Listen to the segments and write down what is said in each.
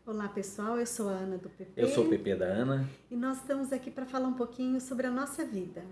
Olá pessoal, eu sou a Ana do Eu sou o PP PP da Ana. e nós estamos aqui para falar um pouquinho sobre a nossa vida.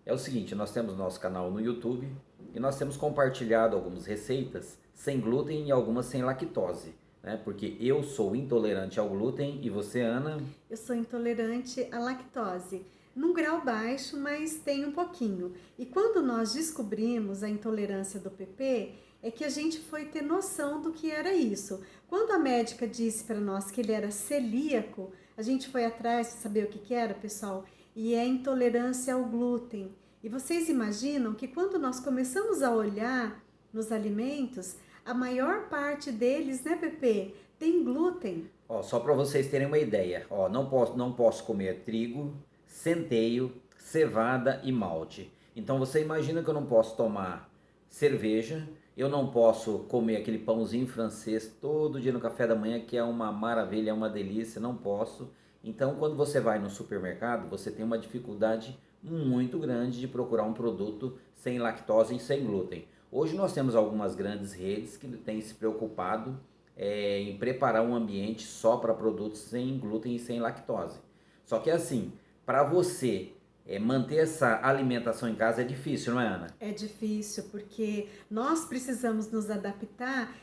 É o seguinte, nós temos nosso canal no YouTube e nós temos compartilhado algumas receitas sem glúten e algumas sem lactose, né? Porque eu sou intolerante ao glúten e você, Ana? Eu sou intolerante à lactose, num grau baixo, mas tem um pouquinho. E quando nós descobrimos a intolerância do PP, é que a gente foi ter noção do que era isso. Quando a médica disse para nós que ele era celíaco, a gente foi atrás para saber o que era, pessoal, e é intolerância ao glúten. E vocês imaginam que quando nós começamos a olhar nos alimentos, a maior parte deles, né, PP, tem glúten. Ó, só para vocês terem uma ideia, ó, não posso comer trigo, centeio, cevada e malte. Então você imagina que eu não posso tomar cerveja, eu não posso comer aquele pãozinho francês todo dia no café da manhã, que é uma maravilha, é uma delícia, não posso. Então quando você vai no supermercado, você tem uma dificuldade muito grande de procurar um produto sem lactose e sem glúten. Hoje nós temos algumas grandes redes que têm se preocupado em preparar um ambiente só para produtos sem glúten e sem lactose. Só que assim, para você manter essa alimentação em casa é difícil, não é, Ana? É difícil porque nós precisamos nos adaptar,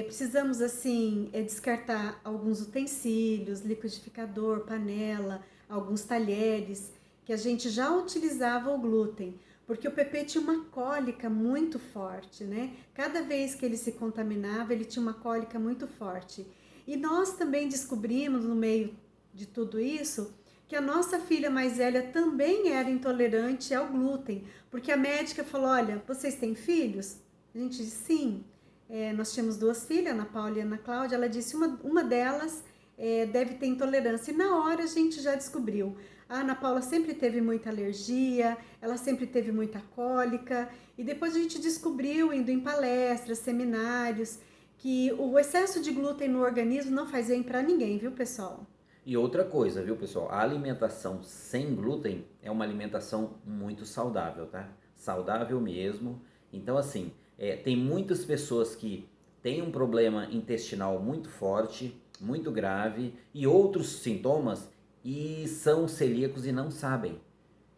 precisamos assim descartar alguns utensílios, liquidificador, panela, alguns talheres que a gente já utilizava o glúten, porque o Pepe tinha uma cólica muito forte, né? Cada vez que ele se contaminava, ele tinha uma cólica muito forte. E nós também descobrimos no meio de tudo isso que a nossa filha mais velha também era intolerante ao glúten, porque a médica falou: olha, vocês têm filhos? A gente disse sim. Nós tínhamos duas filhas, Ana Paula e Ana Cláudia. Ela disse uma delas deve ter intolerância. E na hora a gente já descobriu. A Ana Paula sempre teve muita alergia, ela sempre teve muita cólica. E depois a gente descobriu, indo em palestras, seminários, que o excesso de glúten no organismo não faz bem para ninguém, viu, pessoal? E outra coisa, viu, pessoal? A alimentação sem glúten é uma alimentação muito saudável, tá? Saudável mesmo. Então, assim, tem muitas pessoas que têm um problema intestinal muito forte, muito grave, e outros sintomas e são celíacos e não sabem.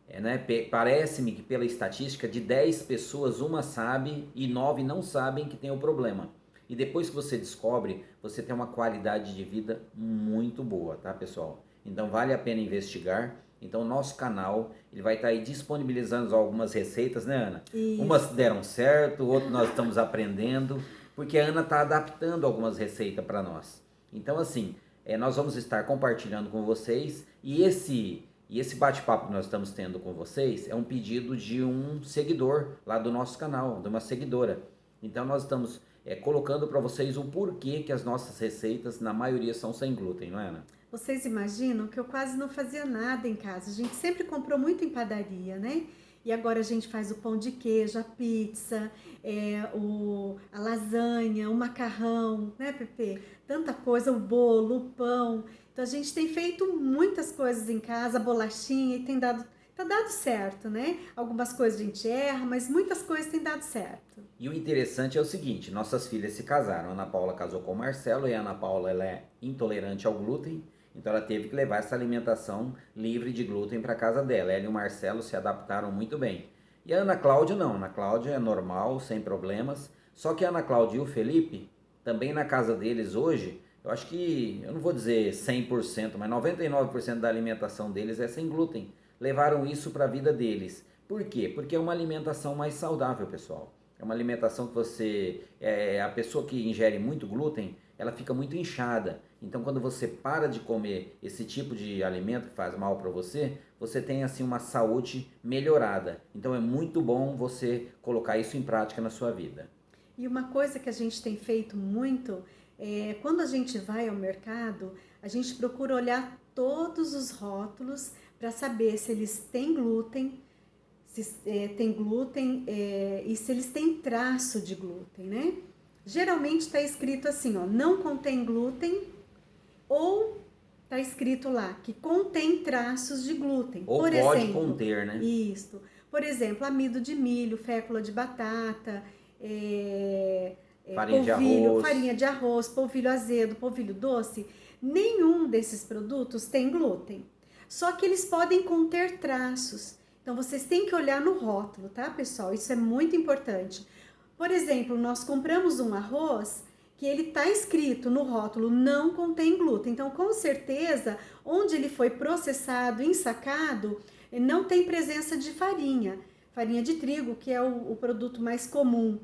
Né? Parece-me que pela estatística, de 10 pessoas, uma sabe e 9 não sabem que tem o problema. E depois que você descobre, você tem uma qualidade de vida muito boa, tá, pessoal? Então vale a pena investigar. Então nosso canal, ele vai estar aí disponibilizando algumas receitas, né, Ana? Umas Isso. deram certo, outras nós estamos aprendendo, porque a Ana está adaptando algumas receitas para nós. Então assim, nós vamos estar compartilhando com vocês e esse bate-papo que nós estamos tendo com vocês é um pedido de um seguidor lá do nosso canal, de uma seguidora. Então nós estamos colocando para vocês o porquê que as nossas receitas, na maioria, são sem glúten, não é, Ana? Vocês imaginam que eu quase não fazia nada em casa. A gente sempre comprou muito em padaria, né? E agora a gente faz o pão de queijo, a pizza, a lasanha, o macarrão, né, Pepe? Tanta coisa, o bolo, o pão. Então a gente tem feito muitas coisas em casa, bolachinha, e tá dado certo, né? Algumas coisas a gente erra, mas muitas coisas têm dado certo. E o interessante é o seguinte, nossas filhas se casaram. A Ana Paula casou com o Marcelo e a Ana Paula ela é intolerante ao glúten, então ela teve que levar essa alimentação livre de glúten para casa dela. Ela e o Marcelo se adaptaram muito bem. E a Ana Cláudia não, a Ana Cláudia é normal, sem problemas. Só que a Ana Cláudia e o Felipe, também na casa deles hoje, eu acho que, eu não vou dizer 100%, mas 99% da alimentação deles é sem glúten. Levaram isso para a vida deles. Por quê? Porque é uma alimentação mais saudável, pessoal. É uma alimentação que a pessoa que ingere muito glúten, ela fica muito inchada. Então, quando você para de comer esse tipo de alimento que faz mal para você, você tem assim uma saúde melhorada. Então, é muito bom você colocar isso em prática na sua vida. E uma coisa que a gente tem feito muito é quando a gente vai ao mercado, a gente procura olhar todos os rótulos para saber se eles têm glúten, se tem glúten e se eles têm traço de glúten, né? Geralmente está escrito assim, ó, não contém glúten ou está escrito lá que contém traços de glúten. Ou Por pode exemplo, conter, né? isto. Por exemplo, amido de milho, fécula de batata, é, Farinha de polvilho, arroz. farinha de arroz, polvilho azedo, polvilho doce, nenhum desses produtos tem glúten. Só que eles podem conter traços. Então vocês têm que olhar no rótulo, tá, pessoal? Isso é muito importante. Por exemplo, nós compramos um arroz que ele está escrito no rótulo não contém glúten. Então, com certeza, onde ele foi processado, ensacado, não tem presença de farinha. Farinha de trigo, que é o produto mais comum,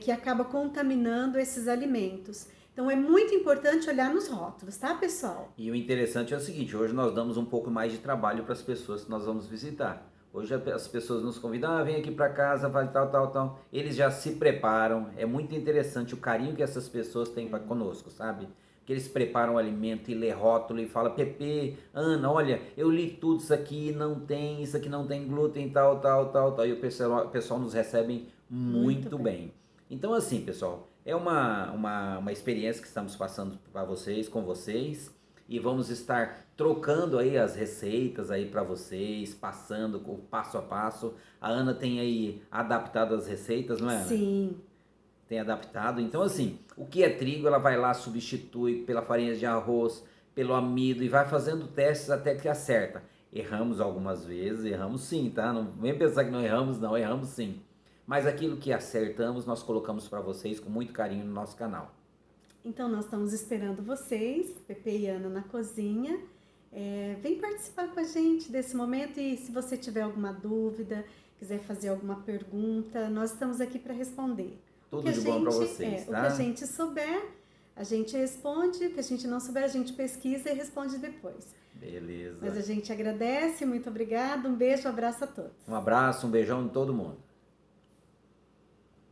que acaba contaminando esses alimentos. Então, é muito importante olhar nos rótulos, tá, pessoal? E o interessante é o seguinte, hoje nós damos um pouco mais de trabalho para as pessoas que nós vamos visitar. Hoje as pessoas nos convidam, vem aqui para casa, vai tal, tal, tal. Eles já se preparam. É muito interessante o carinho que essas pessoas têm para conosco, sabe? Que eles preparam o alimento e lê rótulo e fala, Pepe, Ana, olha, eu li tudo isso aqui, não tem, isso aqui não tem glúten, tal, tal, tal, tal. E o pessoal nos recebe muito bem. Então assim, pessoal, é uma experiência que estamos passando para vocês, com vocês. E vamos estar trocando aí as receitas aí para vocês, passando o passo a passo. A Ana tem aí adaptado as receitas, não é, Ana? Sim. Tem adaptado. Então, assim, o que é trigo, ela vai lá, substitui pela farinha de arroz, pelo amido e vai fazendo testes até que acerta. Erramos algumas vezes, erramos sim, tá? Não vem pensar que não erramos, não, erramos sim. Mas aquilo que acertamos, nós colocamos para vocês com muito carinho no nosso canal. Então, nós estamos esperando vocês, Pepe e Ana, na cozinha. Vem participar com a gente desse momento e se você tiver alguma dúvida, quiser fazer alguma pergunta, nós estamos aqui para responder. Tudo de bom para vocês, tá? O que a gente souber, a gente responde. O que a gente não souber, a gente pesquisa e responde depois. Beleza. Mas a gente agradece, muito obrigada. Um beijo, um abraço a todos. Um abraço, um beijão em todo mundo.